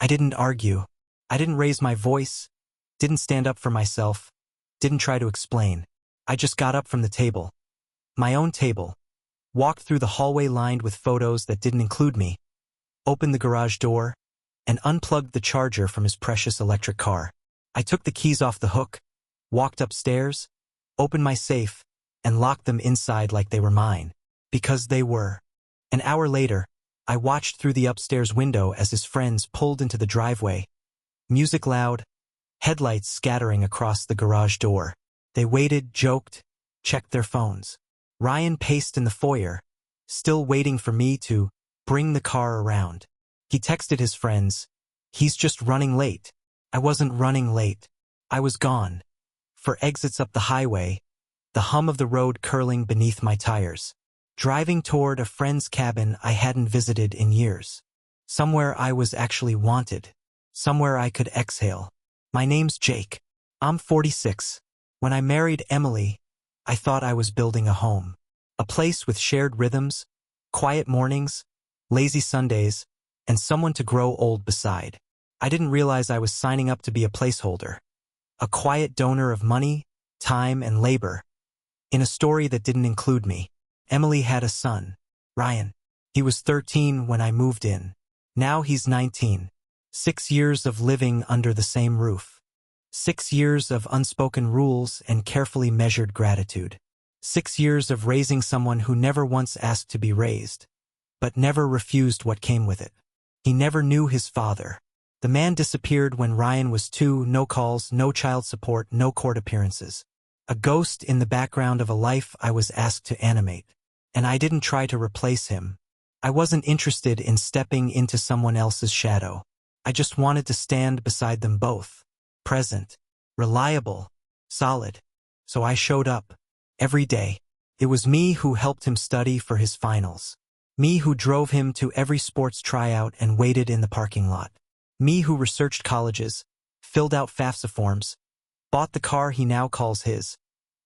I didn't argue. I didn't raise my voice, didn't stand up for myself, didn't try to explain. I just got up from the table, my own table, walked through the hallway lined with photos that didn't include me, opened the garage door, and unplugged the charger from his precious electric car. I took the keys off the hook, walked upstairs, opened my safe, and locked them inside like they were mine. Because they were. An hour later, I watched through the upstairs window as his friends pulled into the driveway. Music loud, headlights scattering across the garage door. They waited, joked, checked their phones. Ryan paced in the foyer, still waiting for me to bring the car around. He texted his friends, "He's just running late." I wasn't running late. I was gone. For exits up the highway, the hum of the road curling beneath my tires. Driving toward a friend's cabin I hadn't visited in years. Somewhere I was actually wanted. Somewhere I could exhale. My name's Jake. I'm 46. When I married Emily, I thought I was building a home. A place with shared rhythms, quiet mornings, lazy Sundays, and someone to grow old beside. I didn't realize I was signing up to be a placeholder. A quiet donor of money, time, and labor. In a story that didn't include me. Emily had a son, Ryan. He was 13 when I moved in. Now he's 19. 6 years of living under the same roof. 6 years of unspoken rules and carefully measured gratitude. 6 years of raising someone who never once asked to be raised, but never refused what came with it. He never knew his father. The man disappeared when Ryan was 2, no calls, no child support, no court appearances. A ghost in the background of a life I was asked to animate. And I didn't try to replace him. I wasn't interested in stepping into someone else's shadow. I just wanted to stand beside them both. Present, reliable, solid. So I showed up. Every day. It was me who helped him study for his finals. Me who drove him to every sports tryout and waited in the parking lot. Me who researched colleges, filled out FAFSA forms, bought the car he now calls his,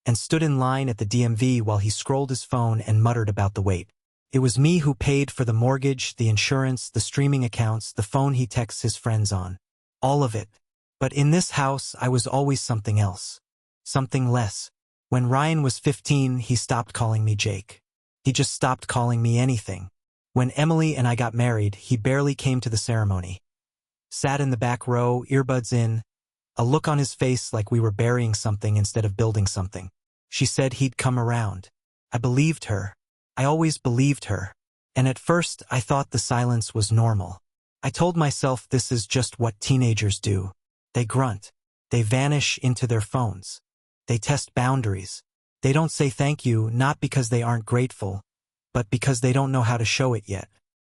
and stood in line at the DMV while he scrolled his phone and muttered about the wait. It was me who paid for the mortgage, the insurance, the streaming accounts, the phone he texts his friends on. All of it. But in this house, I was always something else. Something less. When Ryan was 15, he stopped calling me Jake. He just stopped calling me anything. When Emily and I got married, he barely came to the ceremony. Sat in the back row, earbuds in, a look on his face like we were burying something instead of building something. She said he'd come around. I believed her. I always believed her. And at first, I thought the silence was normal. I told myself this is just what teenagers do. They grunt. They vanish into their phones. They test boundaries. They don't say thank you, not because they aren't grateful, but because they don't know how to show it yet.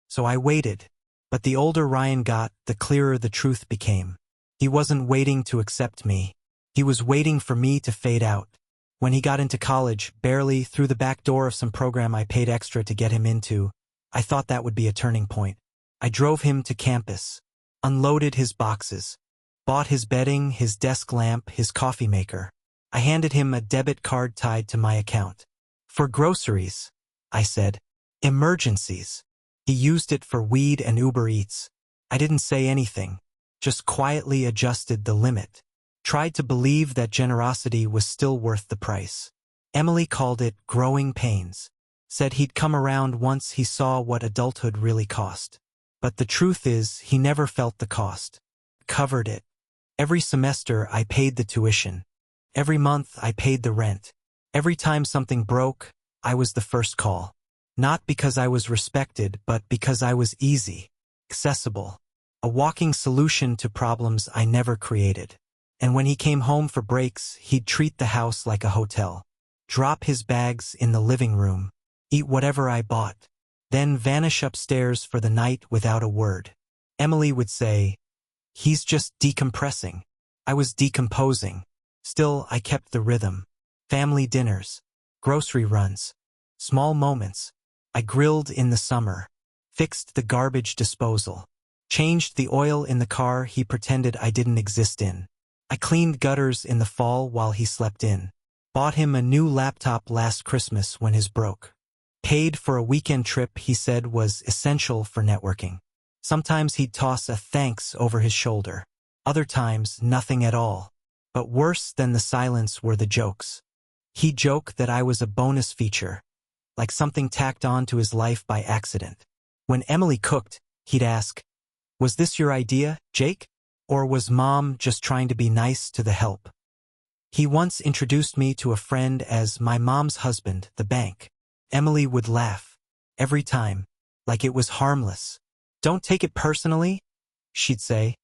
So I waited. But the older Ryan got, the clearer the truth became. He wasn't waiting to accept me. He was waiting for me to fade out. When he got into college, barely through the back door of some program I paid extra to get him into, I thought that would be a turning point. I drove him to campus, unloaded his boxes, bought his bedding, his desk lamp, his coffee maker. I handed him a debit card tied to my account. For groceries, I said. Emergencies. He used it for weed and Uber Eats. I didn't say anything, just quietly adjusted the limit. Tried to believe that generosity was still worth the price. Emily called it growing pains. Said he'd come around once he saw what adulthood really cost. But the truth is, he never felt the cost. Covered it. Every semester I paid the tuition. Every month I paid the rent. Every time something broke, I was the first call. Not because I was respected, but because I was easy, accessible. A walking solution to problems I never created. And when he came home for breaks, he'd treat the house like a hotel. Drop his bags in the living room. Eat whatever I bought. Then vanish upstairs for the night without a word. Emily would say, "He's just decompressing." I was decomposing. Still, I kept the rhythm. Family dinners. Grocery runs. Small moments. I grilled in the summer. Fixed the garbage disposal. Changed the oil in the car he pretended I didn't exist in. I cleaned gutters in the fall while he slept in. Bought him a new laptop last Christmas when his broke. Paid for a weekend trip he said was essential for networking. Sometimes he'd toss a thanks over his shoulder. Other times, nothing at all. But worse than the silence were the jokes. He'd joke that I was a bonus feature, like something tacked on to his life by accident. When Emily cooked, he'd ask, "Was this your idea, Jake? Or was Mom just trying to be nice to the help?" He once introduced me to a friend as my mom's husband, the bank. Emily would laugh. Every time. Like it was harmless. "Don't take it personally," she'd say,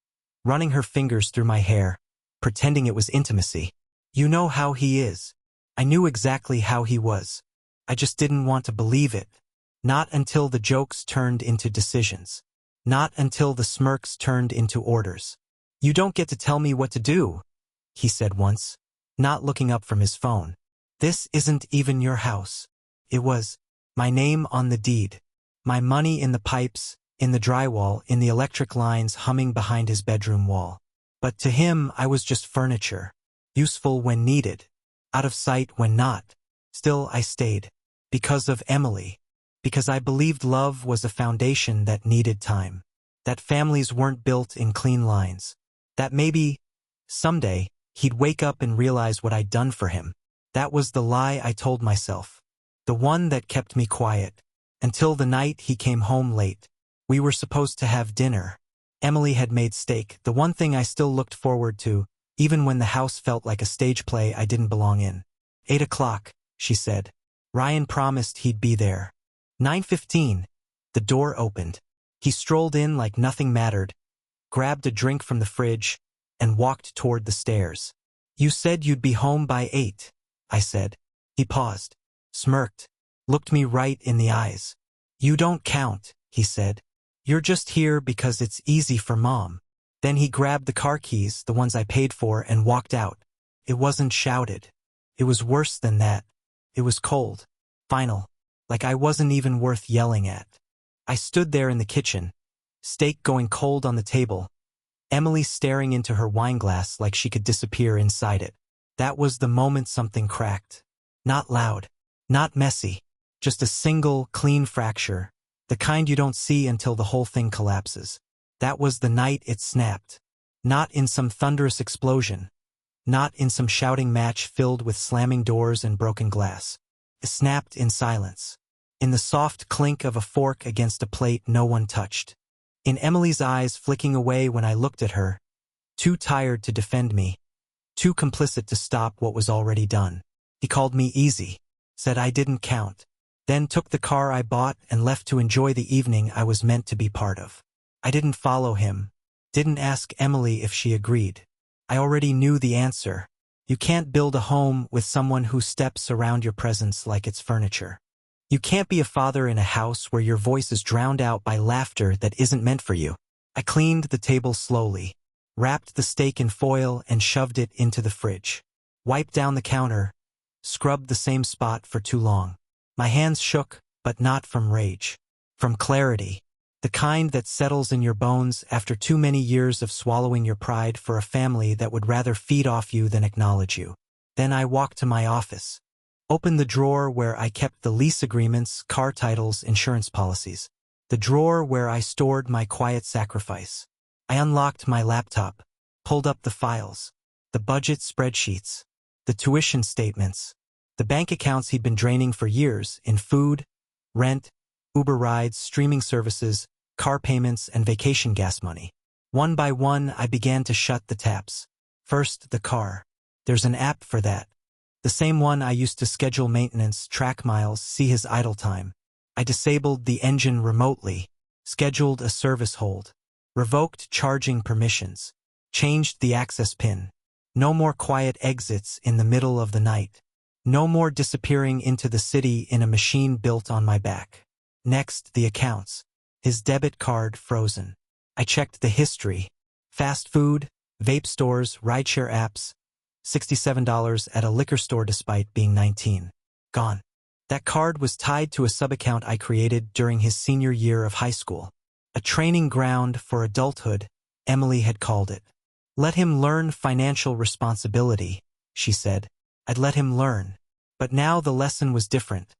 running her fingers through my hair, pretending it was intimacy. "You know how he is." I knew exactly how he was. I just didn't want to believe it. Not until the jokes turned into decisions. Not until the smirks turned into orders. "You don't get to tell me what to do," he said once, not looking up from his phone. "This isn't even your house." It was. My name on the deed. My money in the pipes, in the drywall, in the electric lines humming behind his bedroom wall. But to him, I was just furniture. Useful when needed. Out of sight when not. Still, I stayed. Because of Emily. Because I believed love was a foundation that needed time. That families weren't built in clean lines. That maybe, someday, he'd wake up and realize what I'd done for him. That was the lie I told myself. The one that kept me quiet. Until the night he came home late. We were supposed to have dinner. Emily had made steak, the one thing I still looked forward to, even when the house felt like a stage play I didn't belong in. 8 o'clock, she said. Ryan promised he'd be there. 9:15. The door opened. He strolled in like nothing mattered, grabbed a drink from the fridge, and walked toward the stairs. "You said you'd be home by 8, I said. He paused, smirked, looked me right in the eyes. "You don't count," he said. "You're just here because it's easy for Mom." Then he grabbed the car keys, the ones I paid for, and walked out. It wasn't shouted. It was worse than that. It was cold. Final. Like I wasn't even worth yelling at. I stood there in the kitchen, steak going cold on the table, Emily staring into her wineglass like she could disappear inside it. That was the moment something cracked. Not loud. Not messy. Just a single, clean fracture. The kind you don't see until the whole thing collapses. That was the night it snapped. Not in some thunderous explosion. Not in some shouting match filled with slamming doors and broken glass. It snapped in silence. In the soft clink of a fork against a plate no one touched. In Emily's eyes flicking away when I looked at her. Too tired to defend me. Too complicit to stop what was already done. He called me easy. Said I didn't count. Then took the car I bought and left to enjoy the evening I was meant to be part of. I didn't follow him. Didn't ask Emily if she agreed. I already knew the answer. You can't build a home with someone who steps around your presence like it's furniture. You can't be a father in a house where your voice is drowned out by laughter that isn't meant for you. I cleaned the table slowly, wrapped the steak in foil and shoved it into the fridge. Wiped down the counter, scrubbed the same spot for too long. My hands shook, but not from rage. From clarity. The kind that settles in your bones after too many years of swallowing your pride for a family that would rather feed off you than acknowledge you. Then I walked to my office. Opened the drawer where I kept the lease agreements, car titles, insurance policies. The drawer where I stored my quiet sacrifice. I unlocked my laptop, pulled up the files, the budget spreadsheets, the tuition statements, the bank accounts he'd been draining for years in food, rent, Uber rides, streaming services, car payments, and vacation gas money. One by one, I began to shut the taps. First, the car. There's an app for that. The same one I used to schedule maintenance, track miles, see his idle time. I disabled the engine remotely, scheduled a service hold, revoked charging permissions, changed the access pin. No more quiet exits in the middle of the night. No more disappearing into the city in a machine built on my back. Next, the accounts. His debit card frozen. I checked the history. Fast food, vape stores, rideshare apps. $67 at a liquor store despite being 19. Gone. That card was tied to a sub-account I created during his senior year of high school. A training ground for adulthood, Emily had called it. Let him learn financial responsibility, she said. I'd let him learn. But now the lesson was different.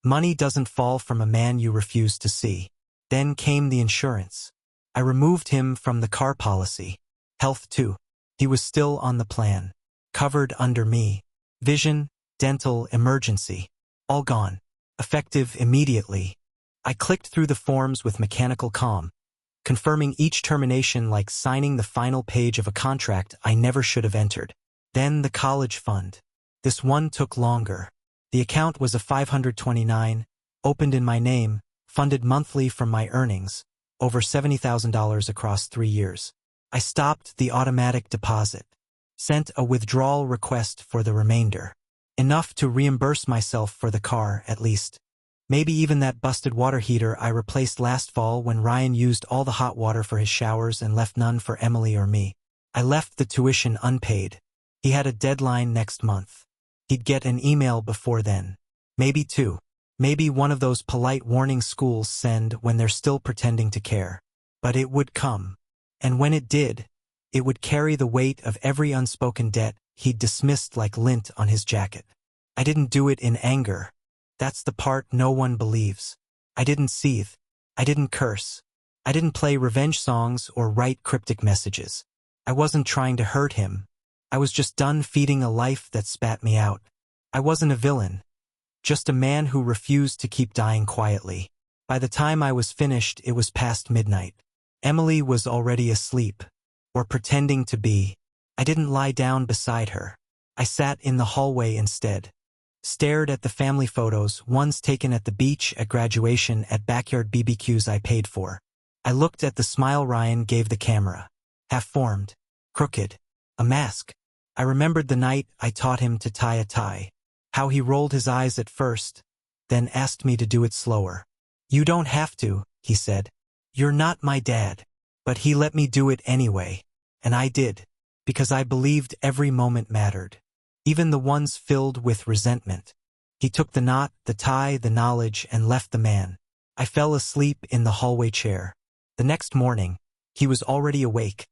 Money doesn't fall from a man you refuse to see. Then came the insurance. I removed him from the car policy. Health too. He was still on the plan. Covered under me. Vision, dental, emergency. All gone. Effective immediately. I clicked through the forms with mechanical calm, confirming each termination like signing the final page of a contract I never should have entered. Then the college fund. This one took longer. The account was a $529, opened in my name, funded monthly from my earnings, over $70,000 across 3 years. I stopped the automatic deposit. Sent a withdrawal request for the remainder. Enough to reimburse myself for the car, at least. Maybe even that busted water heater I replaced last fall when Ryan used all the hot water for his showers and left none for Emily or me. I left the tuition unpaid. He had a deadline next month. He'd get an email before then. Maybe 2. Maybe one of those polite warning schools send when they're still pretending to care. But it would come. And when it did, it would carry the weight of every unspoken debt he'd dismissed like lint on his jacket. I didn't do it in anger. That's the part no one believes. I didn't seethe. I didn't curse. I didn't play revenge songs or write cryptic messages. I wasn't trying to hurt him. I was just done feeding a life that spat me out. I wasn't a villain. Just a man who refused to keep dying quietly. By the time I was finished, it was past midnight. Emily was already asleep. Or pretending to be. I didn't lie down beside her. I sat in the hallway instead. Stared at the family photos, ones taken at the beach, at graduation, at backyard BBQs I paid for. I looked at the smile Ryan gave the camera. Half-formed. Crooked. A mask. I remembered the night I taught him to tie a tie. How he rolled his eyes at first, then asked me to do it slower. "You don't have to," he said. "You're not my dad." But he let me do it anyway. And I did. Because I believed every moment mattered. Even the ones filled with resentment. He took the knot, the tie, the knowledge, and left the man. I fell asleep in the hallway chair. The next morning, he was already awake,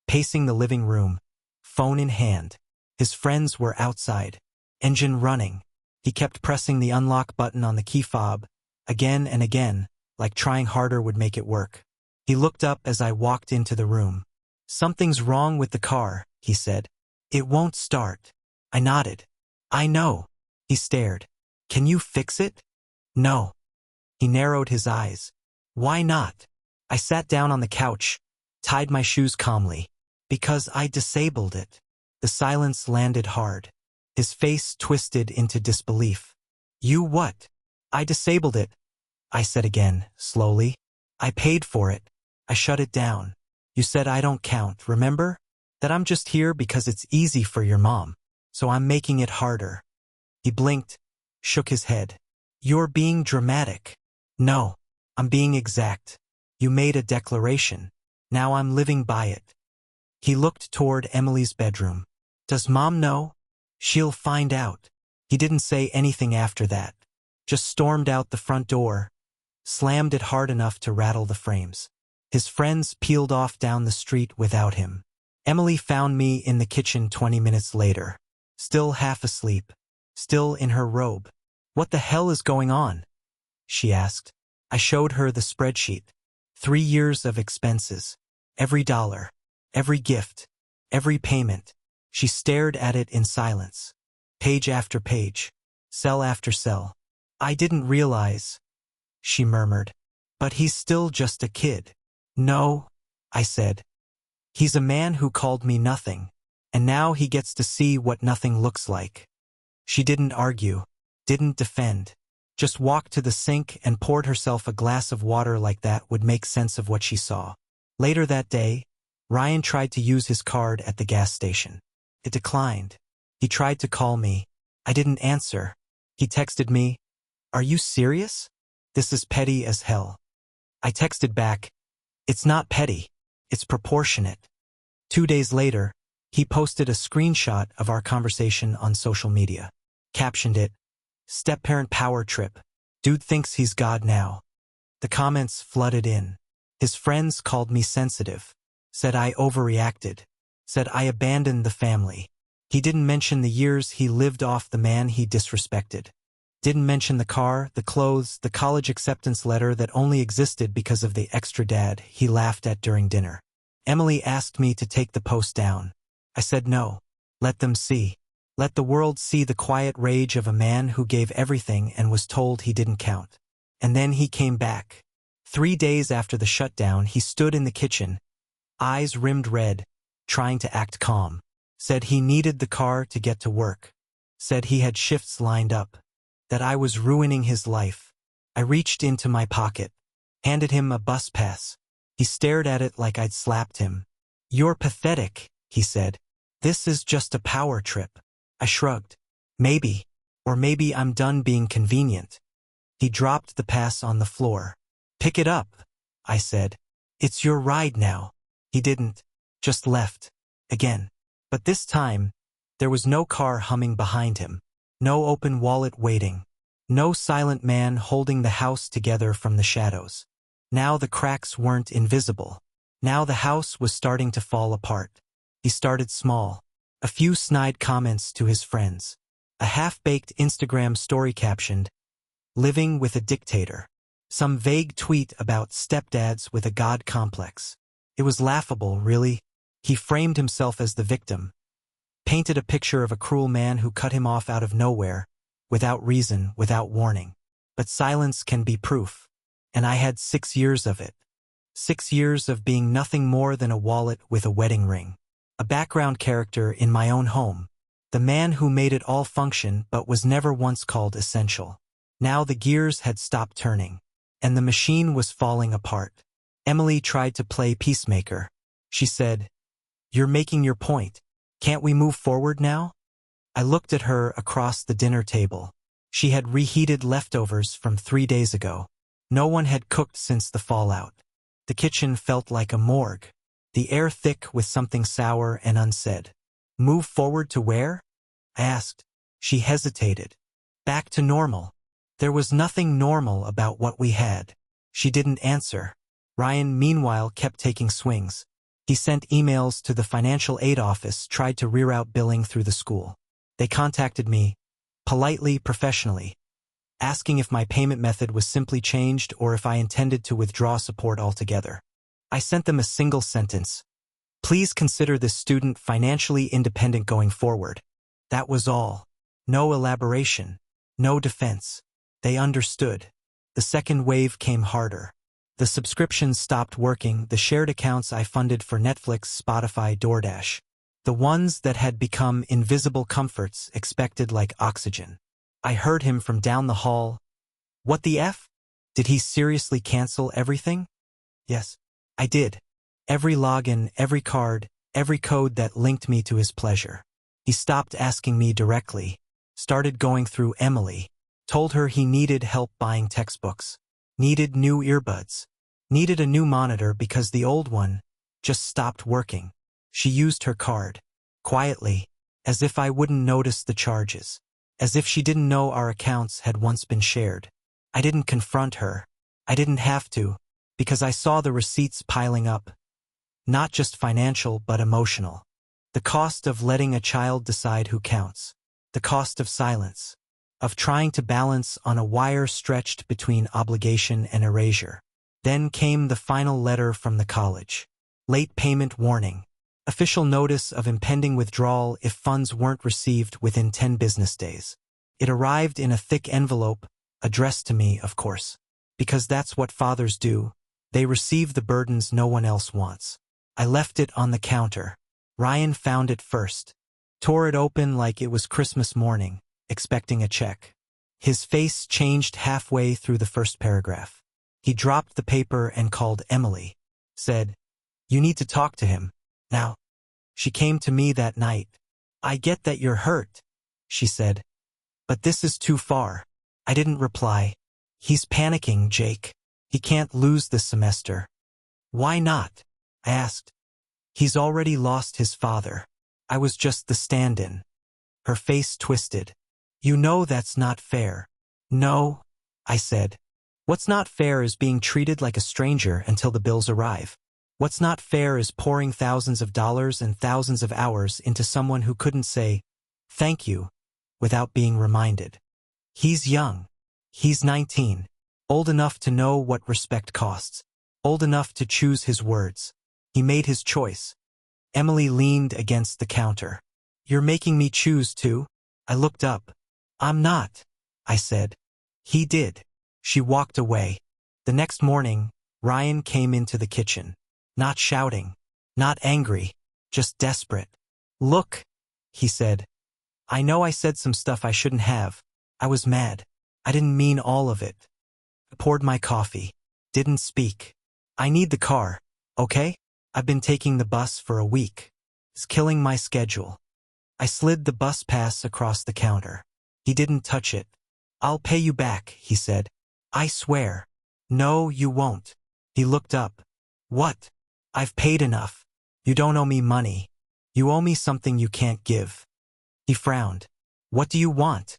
pacing the living room, phone in hand. His friends were outside, engine running. He kept pressing the unlock button on the key fob, again and again, like trying harder would make it work. He looked up as I walked into the room. "Something's wrong with the car," he said. "It won't start." I nodded. "I know." He stared. "Can you fix it?" "No." He narrowed his eyes. "Why not?" I sat down on the couch, tied my shoes calmly. "Because I disabled it." The silence landed hard. His face twisted into disbelief. "You what?" "I disabled it," I said again, slowly. "I paid for it. I shut it down. You said I don't count, remember? That I'm just here because it's easy for your mom. So I'm making it harder." He blinked, shook his head. "You're being dramatic." "No, I'm being exact. You made a declaration. Now I'm living by it." He looked toward Emily's bedroom. "Does Mom know?" "She'll find out." He didn't say anything after that. Just stormed out the front door, slammed it hard enough to rattle the frames. His friends peeled off down the street without him. Emily found me in the kitchen 20 minutes later. Still half asleep. Still in her robe. "What the hell is going on?" she asked. I showed her the spreadsheet. 3 years of expenses. Every dollar. Every gift. Every payment. She stared at it in silence. Page after page. Cell after cell. "I didn't realize," she murmured. "But he's still just a kid." "No," I said. "He's a man who called me nothing. And now he gets to see what nothing looks like." She didn't argue, didn't defend, just walked to the sink and poured herself a glass of water like that would make sense of what she saw. Later that day, Ryan tried to use his card at the gas station. It declined. He tried to call me. I didn't answer. He texted me, "Are you serious? This is petty as hell." I texted back, "It's not petty. It's proportionate." 2 days later, he posted a screenshot of our conversation on social media. Captioned it, "Step-parent power trip. Dude thinks he's God now." The comments flooded in. His friends called me sensitive. Said I overreacted. Said I abandoned the family. He didn't mention the years he lived off the man he disrespected. Didn't mention the car, the clothes, the college acceptance letter that only existed because of the extra dad he laughed at during dinner. Emily asked me to take the post down. I said no. Let them see. Let the world see the quiet rage of a man who gave everything and was told he didn't count. And then he came back. 3 days after the shutdown, he stood in the kitchen, eyes rimmed red, trying to act calm. Said he needed the car to get to work. Said he had shifts lined up. That I was ruining his life. I reached into my pocket, handed him a bus pass. He stared at it like I'd slapped him. "You're pathetic," he said. "This is just a power trip." I shrugged. Maybe. Or maybe I'm done being convenient. He dropped the pass on the floor. "Pick it up," I said. "It's your ride now." He didn't. Just left. Again. But this time, there was no car humming behind him. No open wallet waiting. No silent man holding the house together from the shadows. Now the cracks weren't invisible. Now the house was starting to fall apart. He started small. A few snide comments to his friends. A half-baked Instagram story captioned, "Living with a dictator." Some vague tweet about stepdads with a god complex. It was laughable, really. He framed himself as the victim. Painted a picture of a cruel man who cut him off out of nowhere, without reason, without warning. But silence can be proof. And I had 6 years of it. 6 years of being nothing more than a wallet with a wedding ring. A background character in my own home. The man who made it all function but was never once called essential. Now the gears had stopped turning. And the machine was falling apart. Emily tried to play peacemaker. She said, "You're making your point. Can't we move forward now?" I looked at her across the dinner table. She had reheated leftovers from 3 days ago. No one had cooked since the fallout. The kitchen felt like a morgue. The air thick with something sour and unsaid. "Move forward to where?" I asked. She hesitated. "Back to normal." There was nothing normal about what we had. She didn't answer. Ryan, meanwhile, kept taking swings. He sent emails to the financial aid office, tried to reroute billing through the school. They contacted me, politely, professionally, asking if my payment method was simply changed or if I intended to withdraw support altogether. I sent them a single sentence. "Please consider this student financially independent going forward." That was all. No elaboration. No defense. They understood. The second wave came harder. The subscriptions stopped working, the shared accounts I funded for Netflix, Spotify, DoorDash. The ones that had become invisible comforts expected like oxygen. I heard him from down the hall. "What the F? Did he seriously cancel everything?" Yes, I did. Every login, every card, every code that linked me to his pleasure. He stopped asking me directly. Started going through Emily. Told her he needed help buying textbooks. Needed new earbuds. Needed a new monitor because the old one just stopped working. She used her card. Quietly, as if I wouldn't notice the charges. As if she didn't know our accounts had once been shared. I didn't confront her. I didn't have to, because I saw the receipts piling up. Not just financial, but emotional. The cost of letting a child decide who counts. The cost of silence. Of trying to balance on a wire stretched between obligation and erasure. Then came the final letter from the college. Late payment warning. Official notice of impending withdrawal if funds weren't received within 10 business days. It arrived in a thick envelope, addressed to me, of course. Because that's what fathers do. They receive the burdens no one else wants. I left it on the counter. Ryan found it first. Tore it open like it was Christmas morning, expecting a check. His face changed halfway through the first paragraph. He dropped the paper and called Emily. Said, "You need to talk to him. Now." She came to me that night. "I get that you're hurt," she said. "But this is too far." I didn't reply. "He's panicking, Jake. He can't lose this semester." "Why not?" I asked. "He's already lost his father. I was just the stand-in." Her face twisted. "You know that's not fair." "No," I said. "What's not fair is being treated like a stranger until the bills arrive. What's not fair is pouring thousands of dollars and thousands of hours into someone who couldn't say, 'Thank you,' without being reminded." He's young. He's 19. Old enough to know what respect costs. Old enough to choose his words. He made his choice. Emily leaned against the counter. You're making me choose too? I looked up. I'm not, I said. He did. She walked away. The next morning, Ryan came into the kitchen. Not shouting. Not angry. Just desperate. Look, he said. I know I said some stuff I shouldn't have. I was mad. I didn't mean all of it. I poured my coffee. Didn't speak. I need the car, okay? I've been taking the bus for a week. It's killing my schedule. I slid the bus pass across the counter. He didn't touch it. I'll pay you back, he said. I swear. No, you won't. He looked up. What? I've paid enough. You don't owe me money. You owe me something you can't give. He frowned. What do you want?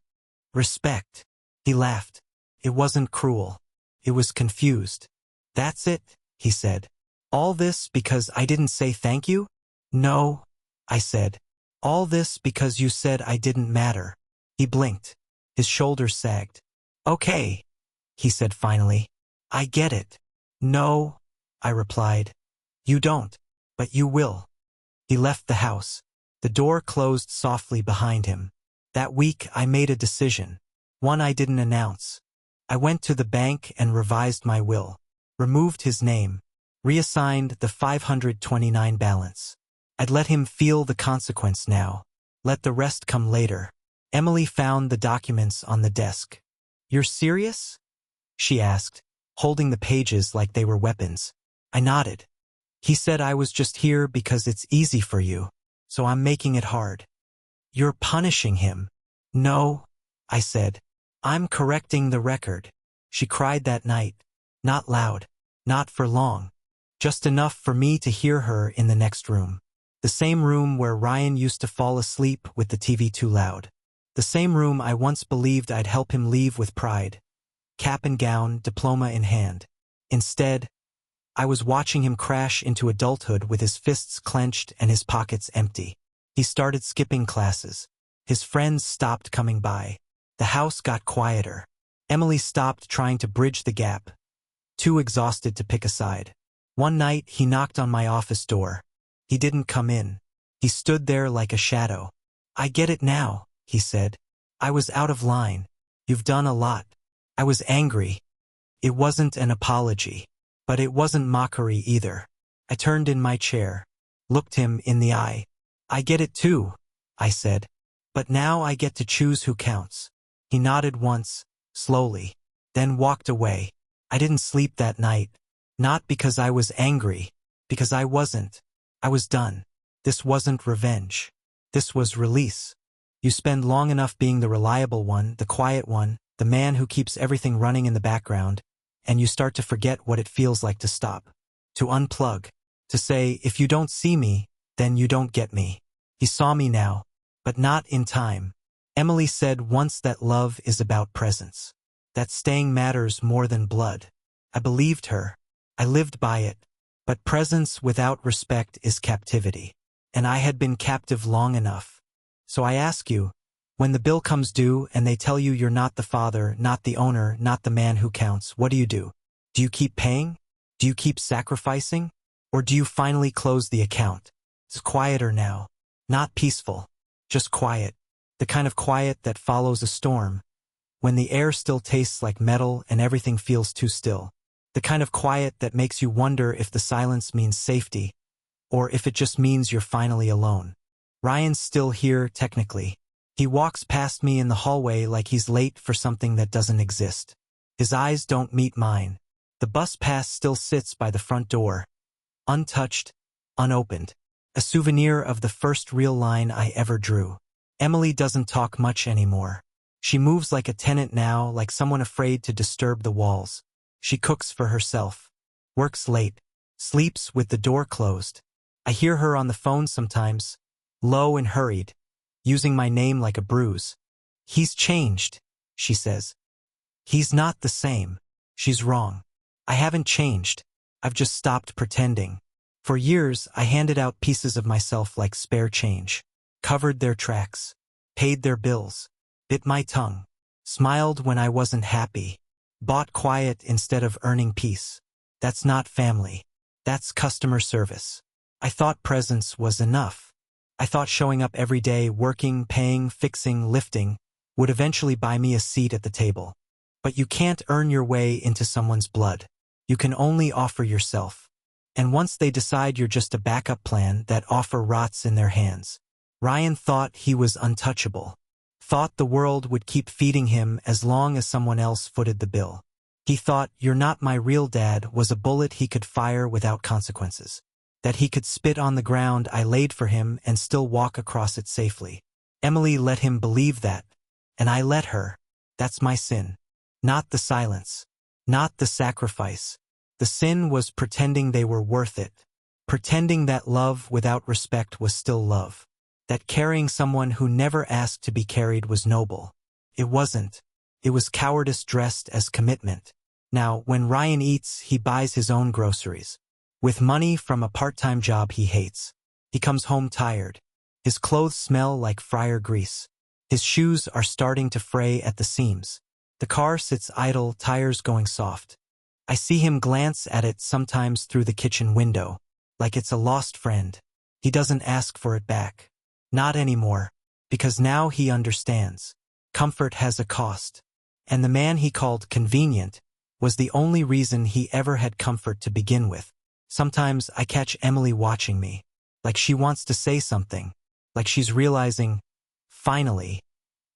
Respect. He laughed. It wasn't cruel. It was confused. That's it, he said. All this because I didn't say thank you? No, I said. All this because you said I didn't matter. He blinked. His shoulders sagged. Okay, he said finally. I get it. No, I replied. You don't, but you will. He left the house. The door closed softly behind him. That week I made a decision. One I didn't announce. I went to the bank and revised my will. Removed his name. Reassigned the 529 balance. I'd let him feel the consequence now. Let the rest come later. Emily found the documents on the desk. You're serious? She asked, holding the pages like they were weapons. I nodded. He said I was just here because it's easy for you, so I'm making it hard. You're punishing him. No, I said. I'm correcting the record. She cried that night. Not loud. Not for long. Just enough for me to hear her in the next room. The same room where Ryan used to fall asleep with the TV too loud. The same room I once believed I'd help him leave with pride. Cap and gown, diploma in hand. Instead, I was watching him crash into adulthood with his fists clenched and his pockets empty. He started skipping classes. His friends stopped coming by. The house got quieter. Emily stopped trying to bridge the gap. Too exhausted to pick a side. One night, he knocked on my office door. He didn't come in. He stood there like a shadow. I get it now, he said. I was out of line. You've done a lot. I was angry. It wasn't an apology. But it wasn't mockery either. I turned in my chair. Looked him in the eye. I get it too, I said. But now I get to choose who counts. He nodded once, slowly, then walked away. I didn't sleep that night. Not because I was angry. Because I wasn't. I was done. This wasn't revenge. This was release. You spend long enough being the reliable one, the quiet one, the man who keeps everything running in the background, and you start to forget what it feels like to stop. To unplug. To say, if you don't see me, then you don't get me. He saw me now, but not in time. Emily said once that love is about presence. That staying matters more than blood. I believed her. I lived by it. But presence without respect is captivity. And I had been captive long enough. So I ask you, when the bill comes due and they tell you you're not the father, not the owner, not the man who counts, what do? Do you keep paying? Do you keep sacrificing? Or do you finally close the account? It's quieter now. Not peaceful. Just quiet. The kind of quiet that follows a storm. When the air still tastes like metal and everything feels too still. The kind of quiet that makes you wonder if the silence means safety, or if it just means you're finally alone. Ryan's still here, technically. He walks past me in the hallway like he's late for something that doesn't exist. His eyes don't meet mine. The bus pass still sits by the front door. Untouched, unopened. A souvenir of the first real line I ever drew. Emily doesn't talk much anymore. She moves like a tenant now, like someone afraid to disturb the walls. She cooks for herself. Works late. Sleeps with the door closed. I hear her on the phone sometimes, low and hurried, using my name like a bruise. He's changed, she says. He's not the same. She's wrong. I haven't changed. I've just stopped pretending. For years, I handed out pieces of myself like spare change. Covered their tracks. Paid their bills. Bit my tongue. Smiled when I wasn't happy. Bought quiet instead of earning peace. That's not family. That's customer service. I thought presence was enough. I thought showing up every day, working, paying, fixing, lifting, would eventually buy me a seat at the table. But you can't earn your way into someone's blood. You can only offer yourself. And once they decide you're just a backup plan, that offer rots in their hands. Ryan thought he was untouchable. Thought the world would keep feeding him as long as someone else footed the bill. He thought, "You're not my real dad," was a bullet he could fire without consequences. That he could spit on the ground I laid for him and still walk across it safely. Emily let him believe that. And I let her. That's my sin. Not the silence. Not the sacrifice. The sin was pretending they were worth it. Pretending that love without respect was still love. That carrying someone who never asked to be carried was noble. It wasn't. It was cowardice dressed as commitment. Now, when Ryan eats, he buys his own groceries. With money from a part-time job he hates. He comes home tired. His clothes smell like fryer grease. His shoes are starting to fray at the seams. The car sits idle, tires going soft. I see him glance at it sometimes through the kitchen window, like it's a lost friend. He doesn't ask for it back. Not anymore, because now he understands. Comfort has a cost. And the man he called convenient was the only reason he ever had comfort to begin with. Sometimes I catch Emily watching me, like she wants to say something, like she's realizing, finally,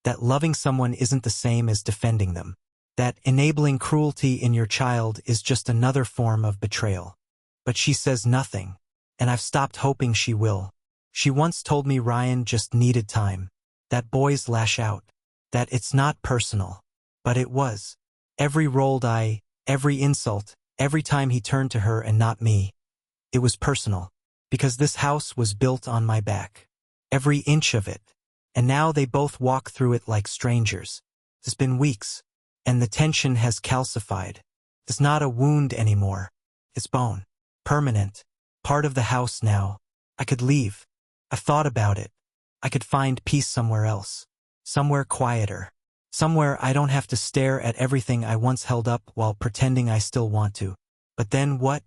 that loving someone isn't the same as defending them. That enabling cruelty in your child is just another form of betrayal. But she says nothing, and I've stopped hoping she will. She once told me Ryan just needed time. That boys lash out. That it's not personal. But it was. Every rolled eye, every insult, every time he turned to her and not me. It was personal. Because this house was built on my back. Every inch of it. And now they both walk through it like strangers. It's been weeks. And the tension has calcified. It's not a wound anymore. It's bone. Permanent. Part of the house now. I could leave. I've thought about it. I could find peace somewhere else. Somewhere quieter. Somewhere I don't have to stare at everything I once held up while pretending I still want to. But then what?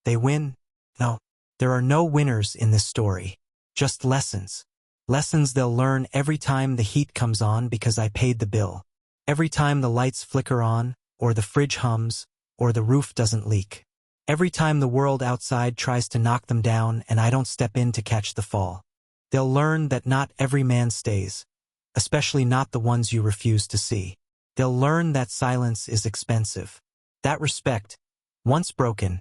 They win? No. There are no winners in this story. Just lessons. Lessons they'll learn every time the heat comes on because I paid the bill. Every time the lights flicker on, or the fridge hums, or the roof doesn't leak. Every time the world outside tries to knock them down and I don't step in to catch the fall. They'll learn that not every man stays. Especially not the ones you refuse to see. They'll learn that silence is expensive. That respect, once broken,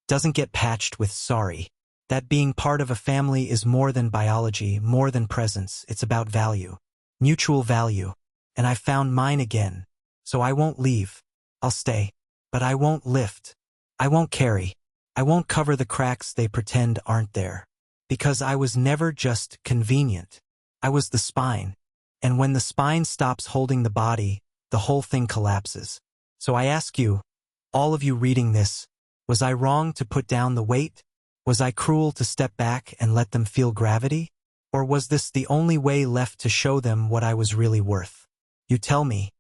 doesn't get patched with sorry. That being part of a family is more than biology, more than presence. It's about value. Mutual value. And I found mine again. So I won't leave. I'll stay. But I won't lift. I won't carry. I won't cover the cracks they pretend aren't there. Because I was never just convenient. I was the spine. And when the spine stops holding the body, the whole thing collapses. So I ask you, all of you reading this, was I wrong to put down the weight? Was I cruel to step back and let them feel gravity? Or was this the only way left to show them what I was really worth? You tell me.